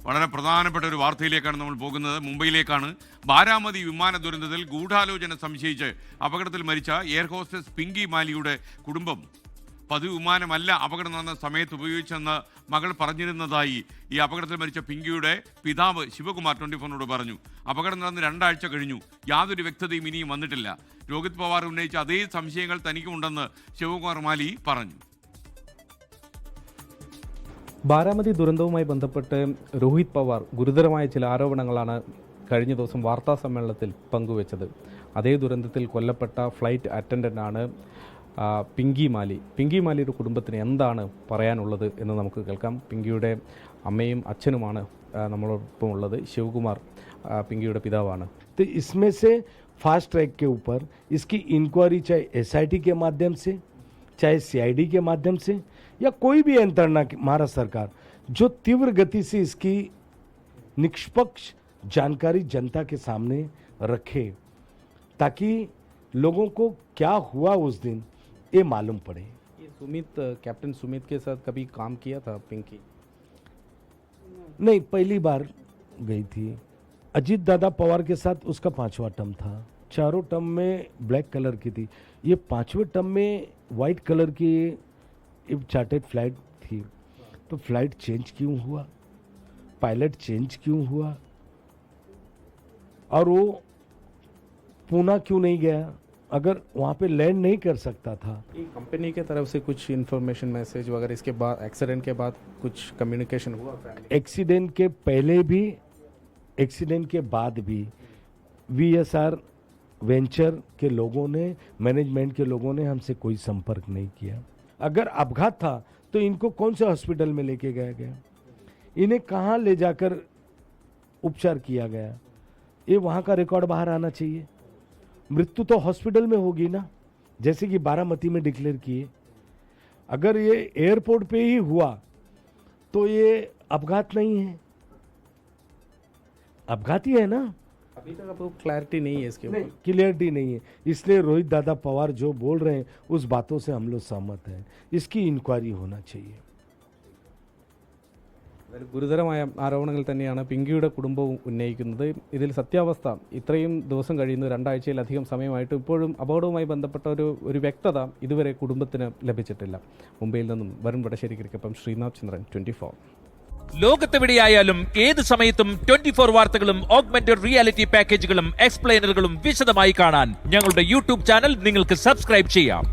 വളരെ പ്രധാനപ്പെട്ട ഒരു വാർത്തയിലേക്കാണ് നമ്മൾ പോകുന്നത്. മുംബൈയിലേക്കാണ്. ബാരാമതി വിമാന ദുരന്തത്തിൽ ഗൂഢാലോചന സംശയിച്ച് അപകടത്തിൽ മരിച്ച എയർ ഹോസ്റ്റസ് പിങ്കി മാലിയുടെ കുടുംബം പതിവ് വിമാനമല്ല അപകടം നടന്ന സമയത്ത് ഉപയോഗിച്ചെന്ന് മകൾ പറഞ്ഞിരുന്നതായി ഈ അപകടത്തിൽ മരിച്ച പിങ്കിയുടെ പിതാവ് ശിവകുമാർ 24 പറഞ്ഞു. അപകടം നടന്ന് 2 ആഴ്ച കഴിഞ്ഞു. യാതൊരു വ്യക്തതയും ഇനിയും വന്നിട്ടില്ല. രോഹിത് പവാർ ഉന്നയിച്ച അതേ സംശയങ്ങൾ തനിക്കുമുണ്ടെന്ന് ശിവകുമാർ മാലി പറഞ്ഞു. ബാരാമതി ദുരന്തവുമായി ബന്ധപ്പെട്ട് രോഹിത് പവാർ ഗുരുതരമായ ചില ആരോപണങ്ങളാണ് കഴിഞ്ഞ ദിവസം വാർത്താ സമ്മേളനത്തിൽ പങ്കുവച്ചത്. അതേ ദുരന്തത്തിൽ കൊല്ലപ്പെട്ട ഫ്ലൈറ്റ് അറ്റൻഡൻ്റാണ് പിങ്കി മാലി. പിങ്കി മാലിയുടെ കുടുംബത്തിന് എന്താണ് പറയാനുള്ളത് എന്ന് നമുക്ക് കേൾക്കാം. പിങ്കിയുടെ അമ്മയും അച്ഛനുമാണ് നമ്മളോടൊപ്പം ഉള്ളത്. ശിവകുമാർ പിങ്കിയുടെ പിതാവാണ്. तो इसमें से फास्ट ट्रैक के ऊपर इसकी इंक्वायरी चाहे एसआईटी के माध्यम से, चाहे सीआईडी के माध्यम से, या कोई भी यंत्रणा महाराष्ट्र सरकार जो तीव्र गति से इसकी निष्पक्ष जानकारी जनता के सामने रखे, ताकि लोगों को क्या हुआ उस दिन ये मालूम पड़े. ये कैप्टन सुमित के साथ कभी काम किया था पिंकी? नहीं, पहली बार गई थी. अजीत दादा पवार के साथ उसका 5वां टर्म था. 4 टर्म में ब्लैक कलर की थी. ये 5वें टर्म में वाइट कलर की चार्टेड फ्लाइट थी. तो फ्लाइट चेंज क्यों हुआ, पायलट चेंज क्यों हुआ, और वो पूना क्यों नहीं गया? अगर वहाँ पे लैंड नहीं कर सकता था. कंपनी के तरफ से कुछ इन्फॉर्मेशन मैसेज वगैरह इसके बाद, एक्सीडेंट के बाद कुछ कम्युनिकेशन हुआ? एक्सीडेंट के पहले भी, एक्सीडेंट के बाद भी VSR वेंचर के लोगों ने, मैनेजमेंट के लोगों ने हमसे कोई संपर्क नहीं किया. अगर अपघात था तो इनको कौन से हॉस्पिटल में लेके गया गया, इन्हें कहाँ ले जाकर उपचार किया गया, ये वहाँ का रिकॉर्ड बाहर आना चाहिए. मृत्यु तो हॉस्पिटल में होगी ना, जैसे कि बारामती में डिक्लेयर किए. अगर ये एयरपोर्ट पे ही हुआ तो ये अपघात नहीं है, अपघात ही है ना. अभी तक आपको क्लैरिटी नहीं है इसके ऊपर? क्लियरिटी नहीं है. इसलिए रोहित दादा पवार जो बोल रहे हैं उस बातों से हम लोग सहमत हैं. इसकी इंक्वायरी होना चाहिए. ഗുരുതരമായ ആരോപണങ്ങൾ തന്നെയാണ് പിങ്കിയുടെ കുടുംബവും ഉന്നയിക്കുന്നത്. ഇതിൽ സത്യാവസ്ഥ ഇത്രയും ദിവസം കഴിയുന്നു, 2 ആഴ്ചയിലധികം സമയമായിട്ട് ഇപ്പോഴും അപകടവുമായി ബന്ധപ്പെട്ട ഒരു വ്യക്തത ഇതുവരെ കുടുംബത്തിന് ലഭിച്ചിട്ടില്ല. മുംബൈയിൽ നിന്നും വരുൺ വടശ്ശേരിക്കൊപ്പം ശ്രീനാഥ് ചന്ദ്രൻ, 24. ലോകത്തെവിടെയായാലും ഏത് സമയത്തും 24 വാർത്തകളും ഓഗ്മെന്റഡ് റിയാലിറ്റി പാക്കേജുകളും എക്സ്പ്ലെയിനറുകളും വിശദമായി കാണാൻ ഞങ്ങളുടെ യൂട്യൂബ് ചാനൽ നിങ്ങൾക്ക് സബ്സ്ക്രൈബ് ചെയ്യാം.